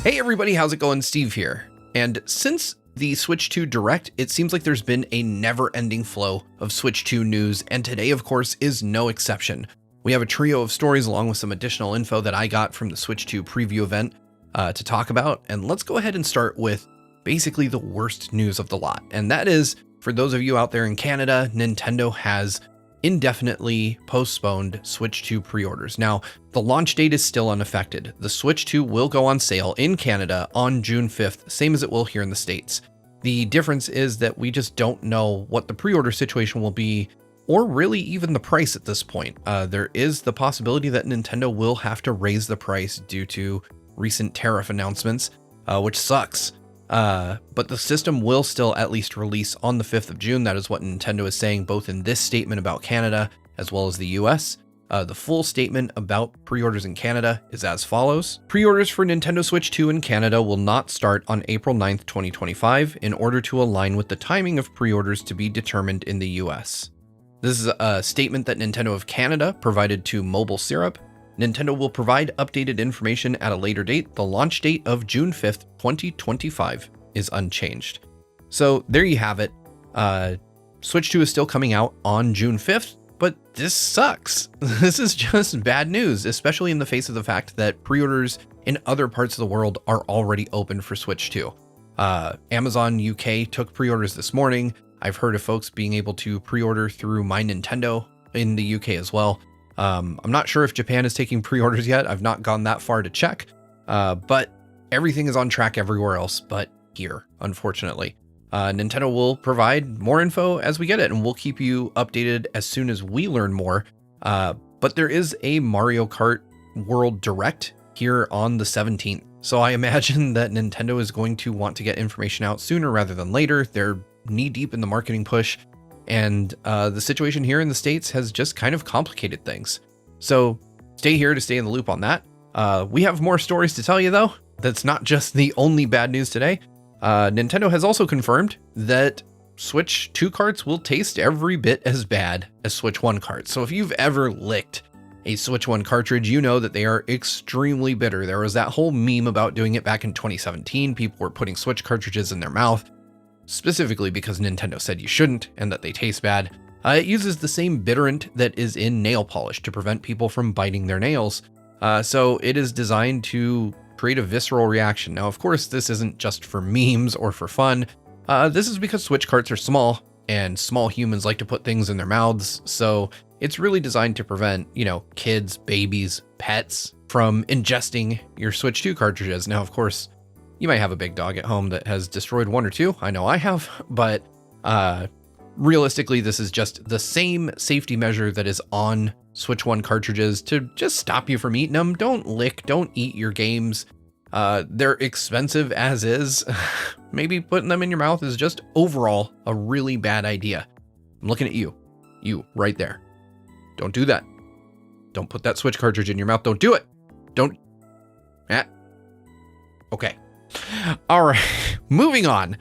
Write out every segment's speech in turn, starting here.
Hey everybody, how's it going? Steve here. And since the Switch 2 Direct, it seems like there's been a never-ending flow of Switch 2 news, and today, of course, is no exception. We have a trio of stories along with some additional info that I got from the Switch 2 preview event to talk about, and let's go ahead and start with basically the worst news of the lot. And that is, for those of you out there in Canada, Nintendo has indefinitely postponed Switch 2 pre-orders. Now, the launch date is still unaffected. The Switch 2 will go on sale in Canada on June 5th, same as it will here in the States. The difference is that we just don't know what the pre-order situation will be, or really even the price at this point. There is the possibility that Nintendo will have to raise the price due to recent tariff announcements, which sucks. But the system will still at least release on the 5th of June. That is what Nintendo is saying both in this statement about Canada as well as the US. The full statement about pre-orders in Canada is as follows. Pre-orders for Nintendo Switch 2 in Canada will not start on April 9th, 2025 in order to align with the timing of pre-orders to be determined in the US. This is a statement that Nintendo of Canada provided to Mobile Syrup. Nintendo will provide updated information at a later date. The launch date of June 5th, 2025 is unchanged. So there you have it. Switch 2 is still coming out on June 5th, but this sucks. This is just bad news, especially in the face of the fact that pre-orders in other parts of the world are already open for Switch 2. Amazon UK took pre-orders this morning. I've heard of folks being able to pre-order through My Nintendo in the UK as well. I'm not sure if Japan is taking pre-orders yet. I've not gone that far to check, but everything is on track everywhere else but here, unfortunately. Nintendo will provide more info as we get it, and we'll keep you updated as soon as we learn more. But there is a Mario Kart World Direct here on the 17th. So I imagine that Nintendo is going to want to get information out sooner rather than later. They're knee deep in the marketing push. And the situation here in the States has just kind of complicated things. So stay here to stay in the loop on that. We have more stories to tell you, though. That's not just the only bad news today. Nintendo has also confirmed that Switch 2 carts will taste every bit as bad as Switch 1 carts. So if you've ever licked a Switch 1 cartridge, you know that they are extremely bitter. There was that whole meme about doing it back in 2017. People were putting Switch cartridges in their mouth, specifically because Nintendo said you shouldn't and that they taste bad. It uses the same bitterant that is in nail polish to prevent people from biting their nails. So it is designed to create a visceral reaction. Now, of course, this isn't just for memes or for fun. This is because Switch carts are small and small humans like to put things in their mouths. So it's really designed to prevent, kids, babies, pets from ingesting your Switch 2 cartridges. Now, of course, you might have a big dog at home that has destroyed one or two. I know I have, but realistically, this is just the same safety measure that is on Switch 1 cartridges to just stop you from eating them. Don't lick, don't eat your games. They're expensive as is. Maybe putting them in your mouth is just overall a really bad idea. I'm looking at you. You right there. Don't do that. Don't put that Switch cartridge in your mouth. Don't do it. Don't. Okay. All right, moving on.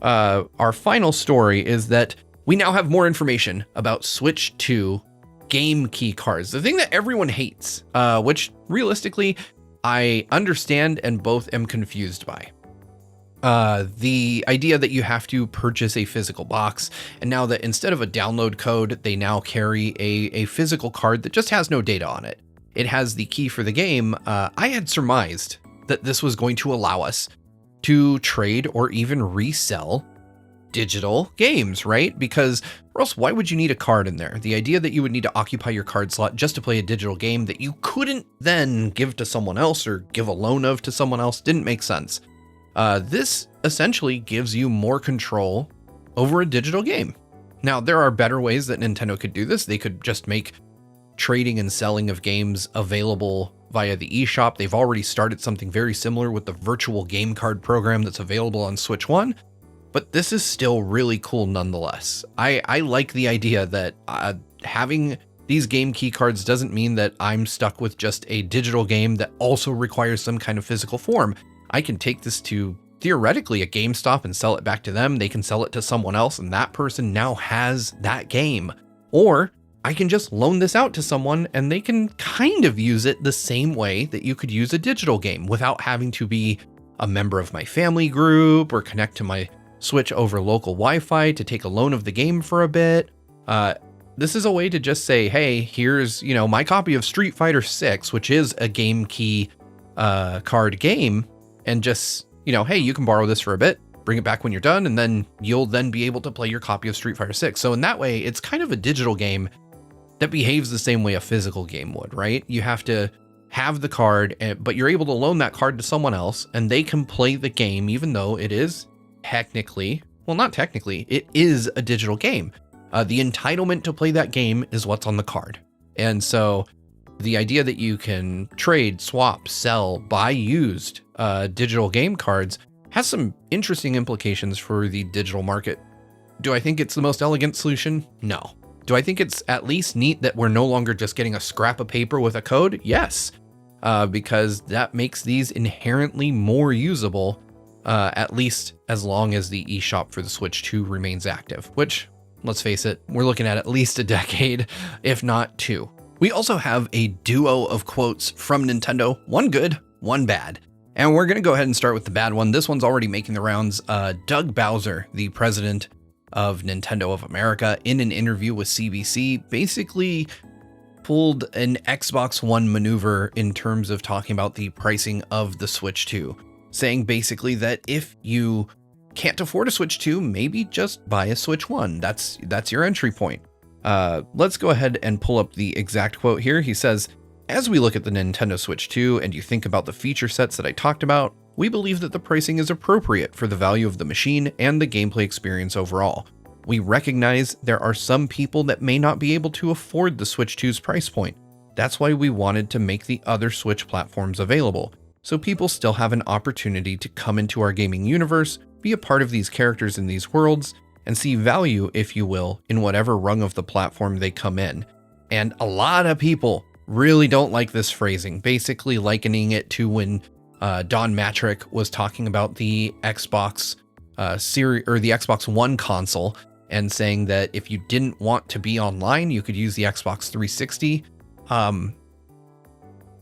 Our final story is that we now have more information about Switch 2 game key cards, the thing that everyone hates, which realistically I understand and both am confused by. The idea that you have to purchase a physical box, and now that instead of a download code, they now carry a physical card that just has no data on it. It has the key for the game. I had surmised that this was going to allow us to trade or even resell digital games, right? Because or else why would you need a card in there? The idea that you would need to occupy your card slot just to play a digital game that you couldn't then give to someone else or give a loan of to someone else didn't make sense. This essentially gives you more control over a digital game. Now, there are better ways that Nintendo could do this. They could just make trading and selling of games available via the eShop. They've already started something very similar with the virtual game card program that's available on Switch 1, but this is still really cool nonetheless. I like the idea that having these game key cards doesn't mean that I'm stuck with just a digital game that also requires some kind of physical form. I can take this to theoretically a GameStop and sell it back to them. They can sell it to someone else and that person now has that game. Or I can just loan this out to someone and they can kind of use it the same way that you could use a digital game without having to be a member of my family group or connect to my Switch over local Wi-Fi to take a loan of the game for a bit. This is a way to just say, hey, here's, my copy of Street Fighter 6, which is a game key card game, and just, hey, you can borrow this for a bit, bring it back when you're done, and then you'll then be able to play your copy of Street Fighter 6. So in that way, it's kind of a digital game that behaves the same way a physical game would, right? You have to have the card, but you're able to loan that card to someone else, and they can play the game, even though it is technically, well, not technically, it is a digital game. The entitlement to play that game is what's on the card. And so the idea that you can trade, swap, sell, buy used digital game cards has some interesting implications for the digital market. Do I think it's the most elegant solution? No. Do I think it's at least neat that we're no longer just getting a scrap of paper with a code? Yes, because that makes these inherently more usable, at least as long as the eShop for the Switch 2 remains active, which, let's face it, we're looking at least a decade, if not two. We also have a duo of quotes from Nintendo, one good, one bad. And we're going to go ahead and start with the bad one. This one's already making the rounds. Doug Bowser, the president of Nintendo of America, in an interview with CBC, basically pulled an Xbox One maneuver in terms of talking about the pricing of the Switch 2, saying basically that if you can't afford a Switch 2, maybe just buy a Switch 1. That's your entry point. Let's go ahead and pull up the exact quote here. He says, "As we look at the Nintendo Switch 2 and you think about the feature sets that I talked about, we believe that the pricing is appropriate for the value of the machine and the gameplay experience overall. We recognize there are some people that may not be able to afford the Switch 2's price point. That's why we wanted to make the other Switch platforms available, so people still have an opportunity to come into our gaming universe, be a part of these characters in these worlds, and see value, if you will, in whatever rung of the platform they come in." And a lot of people really don't like this phrasing, basically likening it to when Don Matrick was talking about the Xbox series or the Xbox One console, and saying that if you didn't want to be online, you could use the Xbox 360. I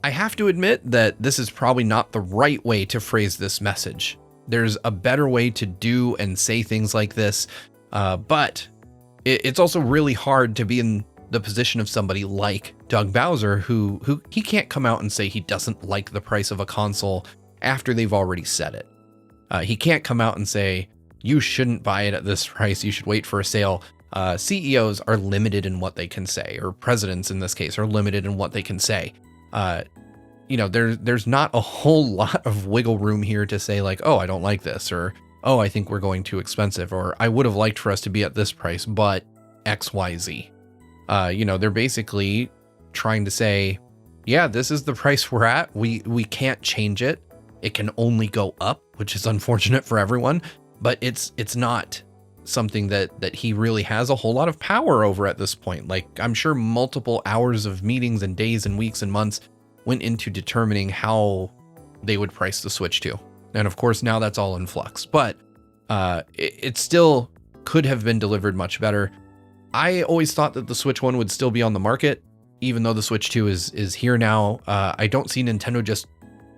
have to admit that this is probably not the right way to phrase this message. There's a better way to do and say things like this, but it's also really hard to be in the position of somebody like Doug Bowser, who he can't come out and say he doesn't like the price of a console after they've already said it. He can't come out and say, you shouldn't buy it at this price, you should wait for a sale. CEOs are limited in what they can say, or presidents in this case are limited in what they can say. There's not a whole lot of wiggle room here to say like, oh, I don't like this, or, oh, I think we're going too expensive, or I would have liked for us to be at this price, but XYZ. They're basically trying to say, yeah, this is the price we're at. We can't change it. It can only go up, which is unfortunate for everyone, but it's not something that he really has a whole lot of power over at this point. Like, I'm sure multiple hours of meetings and days and weeks and months went into determining how they would price the Switch 2. And of course, now that's all in flux, but it still could have been delivered much better. I always thought that the Switch 1 would still be on the market, even though the Switch 2 is here now. I don't see Nintendo just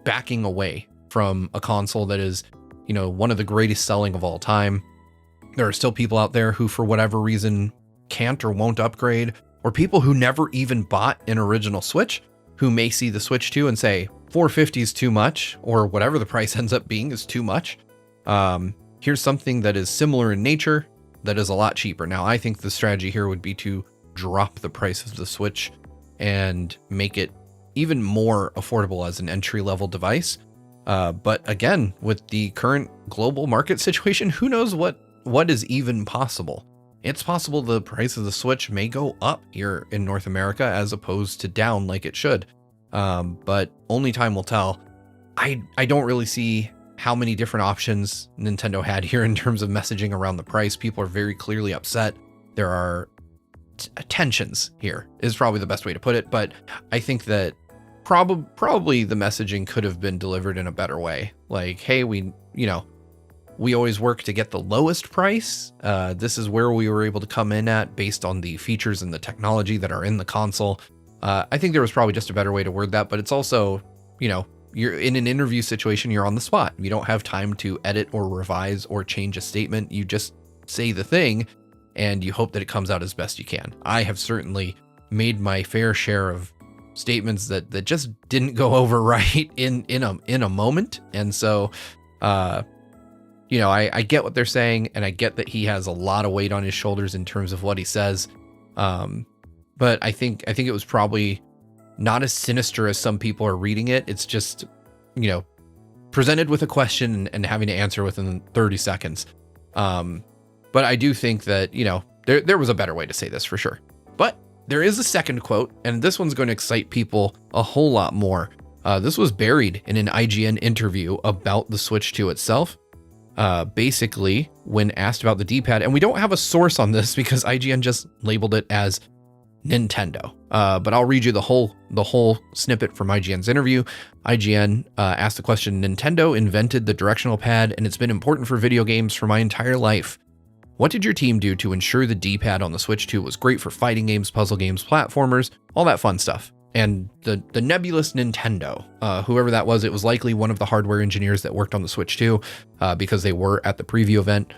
backing away from a console that is, one of the greatest selling of all time. There are still people out there who, for whatever reason, can't or won't upgrade, or people who never even bought an original Switch, who may see the Switch 2 and say, $450 is too much, or whatever the price ends up being is too much. Here's something that is similar in nature, that is a lot cheaper. Now, I think the strategy here would be to drop the price of the Switch and make it even more affordable as an entry-level device. But again, with the current global market situation, who knows what is even possible? It's possible the price of the Switch may go up here in North America as opposed to down like it should. But only time will tell. I don't really see how many different options Nintendo had here in terms of messaging around the price. People are very clearly upset. There are tensions here is probably the best way to put it. But I think that probably the messaging could have been delivered in a better way. Like, hey, we always work to get the lowest price. This is where we were able to come in at based on the features and the technology that are in the console. I think there was probably just a better way to word that, but it's also, you're in an interview situation, you're on the spot. You don't have time to edit or revise or change a statement. You just say the thing and you hope that it comes out as best you can. I have certainly made my fair share of statements that just didn't go over right in a moment. And so, I get what they're saying, and I get that he has a lot of weight on his shoulders in terms of what he says. But I think it was probably not as sinister as some people are reading it. It's just, presented with a question and having to answer within 30 seconds. But I do think that, there was a better way to say this for sure. But there is a second quote, and this one's going to excite people a whole lot more. This was buried in an IGN interview about the Switch 2 itself. Basically, when asked about the D-pad, and we don't have a source on this because IGN just labeled it as Nintendo. But I'll read you the whole snippet from IGN's interview. IGN asked the question, Nintendo invented the directional pad, and it's been important for video games for my entire life. What did your team do to ensure the D-pad on the Switch 2 was great for fighting games, puzzle games, platformers, all that fun stuff? And the nebulous Nintendo, whoever that was, it was likely one of the hardware engineers that worked on the Switch 2, because they were at the preview event.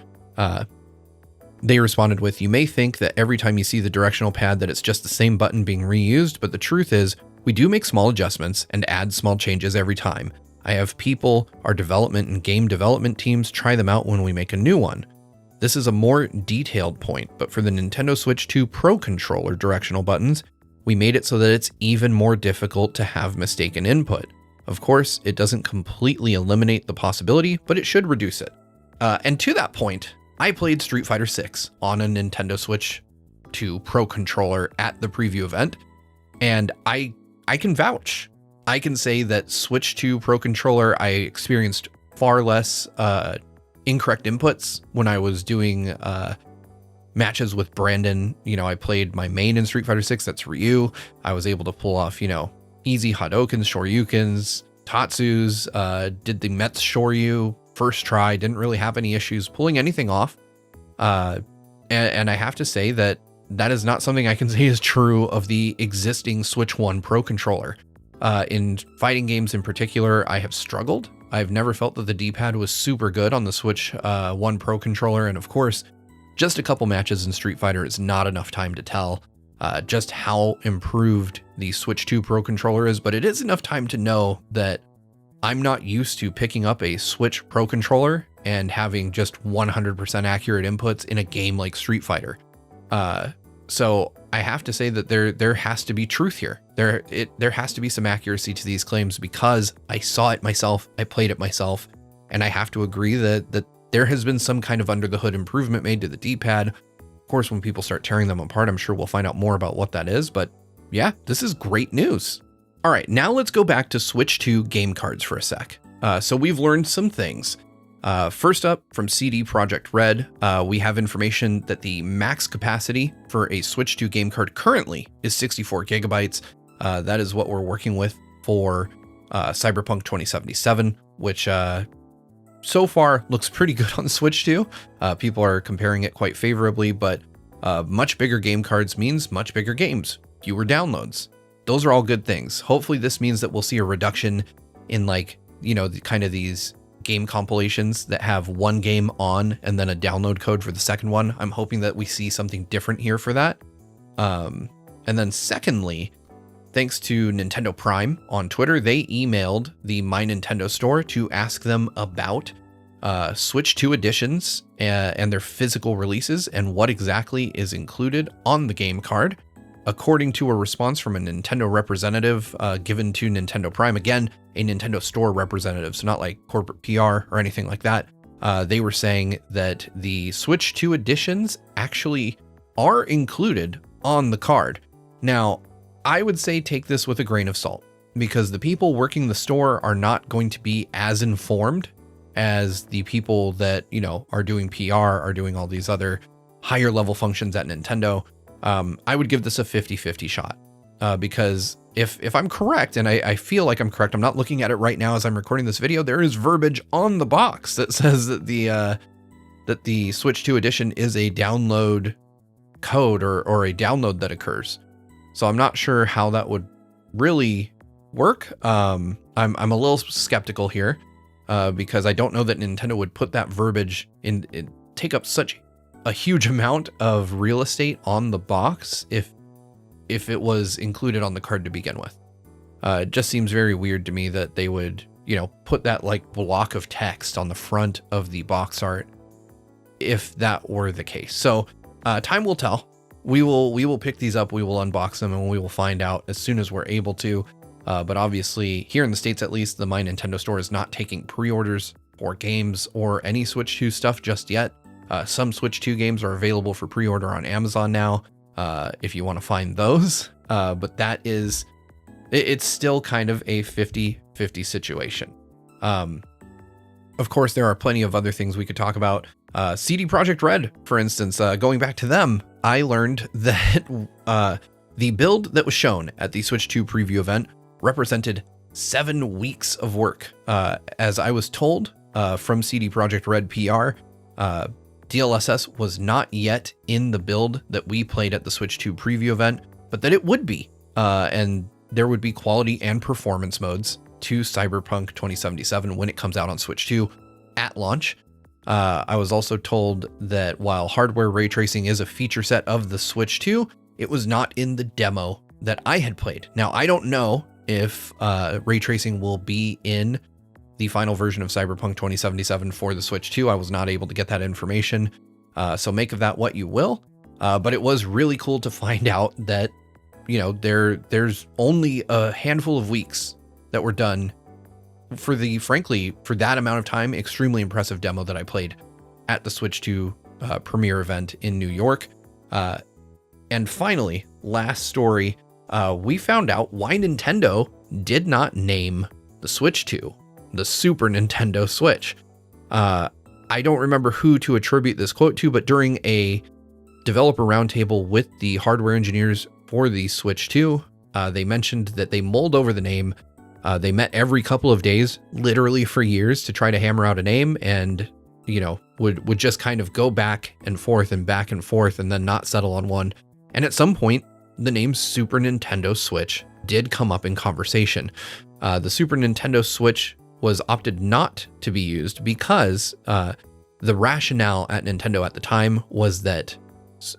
They responded with, you may think that every time you see the directional pad that it's just the same button being reused, but the truth is we do make small adjustments and add small changes every time. I have people, our development and game development teams try them out when we make a new one. This is a more detailed point, but for the Nintendo Switch 2 Pro controller directional buttons, we made it so that it's even more difficult to have mistaken input. Of course, it doesn't completely eliminate the possibility, but it should reduce it. And to that point, I played Street Fighter 6 on a Nintendo Switch 2 Pro controller at the preview event, and I can vouch. I can say that Switch 2 Pro controller, I experienced far less incorrect inputs when I was doing matches with Brandon. I played my main in Street Fighter 6, that's Ryu. I was able to pull off, easy Hadokens, Shoryukens, Tatsus, did the Mets Shoryu first try, didn't really have any issues pulling anything off. And I have to say that is not something I can say is true of the existing Switch 1 Pro controller. In fighting games in particular, I have struggled. I've never felt that the D-pad was super good on the Switch 1 Pro controller, and of course, just a couple matches in Street Fighter is not enough time to tell just how improved the Switch 2 Pro controller is, but it is enough time to know that I'm not used to picking up a Switch Pro controller and having just 100% accurate inputs in a game like Street Fighter. So I have to say that there has to be truth here. There has to be some accuracy to these claims because I saw it myself, I played it myself, and I have to agree that there has been some kind of under the hood improvement made to the D-pad. Of course, when people start tearing them apart, I'm sure we'll find out more about what that is, but yeah, this is great news. All right, now let's go back to Switch 2 game cards for a sec. So we've learned some things. First up, from CD Projekt Red, we have information that the max capacity for a Switch 2 game card currently is 64 gigabytes. That is what we're working with for Cyberpunk 2077, which so far looks pretty good on the Switch 2. People are comparing it quite favorably, but much bigger game cards means much bigger games, fewer downloads. Those are all good things. Hopefully this means that we'll see a reduction in these game compilations that have one game on and then a download code for the second one. I'm hoping that we see something different here for that. And then secondly, thanks to Nintendo Prime on Twitter, they emailed the My Nintendo store to ask them about Switch 2 editions and their physical releases and what exactly is included on the game card. According to a response from a Nintendo representative given to Nintendo Prime, again, a Nintendo store representative, so not like corporate PR or anything like that, they were saying that the Switch 2 editions actually are included on the card. Now, I would say take this with a grain of salt, because the people working the store are not going to be as informed as the people that, are doing PR, are doing all these other higher level functions at Nintendo. I would give this a 50-50 shot because if I'm correct, and I feel like I'm correct, I'm not looking at it right now as I'm recording this video, there is verbiage on the box that says that the Switch 2 edition is a download code or a download that occurs. So I'm not sure how that would really work. I'm a little skeptical here because I don't know that Nintendo would put that verbiage in take up such a huge amount of real estate on the box if it was included on the card to begin with. It just seems very weird to me that they would, put that like block of text on the front of the box art if that were the case. So time will tell. We will pick these up, we will unbox them, and we will find out as soon as we're able to. But obviously, here in the States at least, the My Nintendo store is not taking pre-orders for games or any Switch 2 stuff just yet. Some Switch 2 games are available for pre-order on Amazon now, if you want to find those. But it's still kind of a 50-50 situation. Of course, there are plenty of other things we could talk about. CD Projekt Red, for instance, going back to them, I learned that the build that was shown at the Switch 2 preview event represented 7 weeks of work. As I was told from CD Projekt Red PR, DLSS was not yet in the build that we played at the Switch 2 preview event, but that it would be, and there would be quality and performance modes to Cyberpunk 2077 when it comes out on Switch 2 at launch. I was also told that while hardware ray tracing is a feature set of the Switch 2, it was not in the demo that I had played. Now, I don't know if ray tracing will be in the final version of Cyberpunk 2077 for the Switch 2. I was not able to get that information, so make of that what you will. But it was really cool to find out that, there's only a handful of weeks that were done for that amount of time, extremely impressive demo that I played at the Switch 2 premiere event in New York. And finally, last story, we found out why Nintendo did not name the Switch 2 the Super Nintendo Switch. I don't remember who to attribute this quote to, but during a developer roundtable with the hardware engineers for the Switch 2, they mentioned that they mulled over the name. They met every couple of days, literally for years, to try to hammer out a name, and would just kind of go back and forth and then not settle on one. And at some point, the name Super Nintendo Switch did come up in conversation. The Super Nintendo Switch was opted not to be used because the rationale at Nintendo at the time was that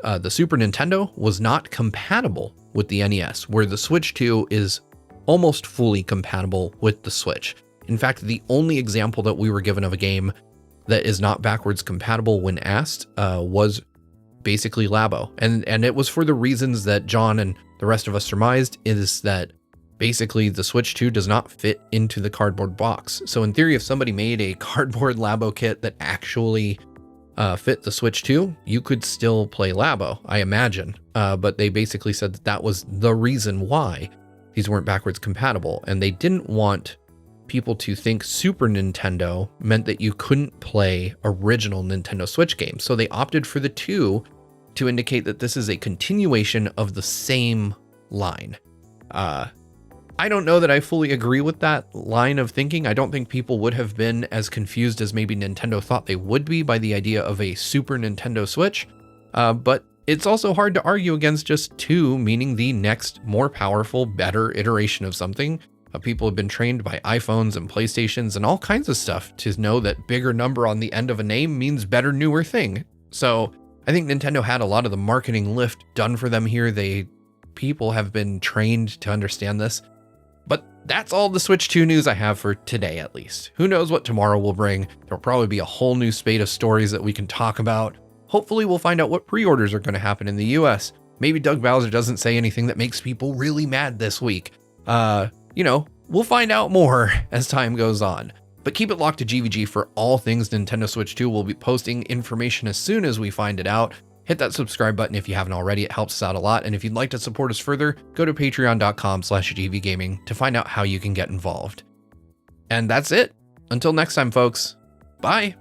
the Super Nintendo was not compatible with the NES, where the Switch 2 is almost fully compatible with the Switch. In fact, the only example that we were given of a game that is not backwards compatible when asked was basically Labo. And it was for the reasons that John and the rest of us surmised, is that basically the Switch 2 does not fit into the cardboard box. So in theory, if somebody made a cardboard Labo kit that actually fit the Switch 2, you could still play Labo, I imagine. But they basically said that was the reason why these weren't backwards compatible. And they didn't want people to think Super Nintendo meant that you couldn't play original Nintendo Switch games. So they opted for the 2 to indicate that this is a continuation of the same line. I don't know that I fully agree with that line of thinking. I don't think people would have been as confused as maybe Nintendo thought they would be by the idea of a Super Nintendo Switch. But it's also hard to argue against just 2, meaning the next more powerful, better iteration of something. People have been trained by iPhones and PlayStations and all kinds of stuff to know that bigger number on the end of a name means better, newer thing. So I think Nintendo had a lot of the marketing lift done for them here. People have been trained to understand this. But that's all the Switch 2 news I have for today, at least. Who knows what tomorrow will bring? There'll probably be a whole new spate of stories that we can talk about. Hopefully we'll find out what pre-orders are going to happen in the US. Maybe Doug Bowser doesn't say anything that makes people really mad this week. We'll find out more as time goes on. But keep it locked to GVG for all things Nintendo Switch 2. We'll be posting information as soon as we find it out. Hit that subscribe button if you haven't already. It helps us out a lot. And if you'd like to support us further, go to patreon.com/gvgaming to find out how you can get involved. And that's it. Until next time, folks. Bye.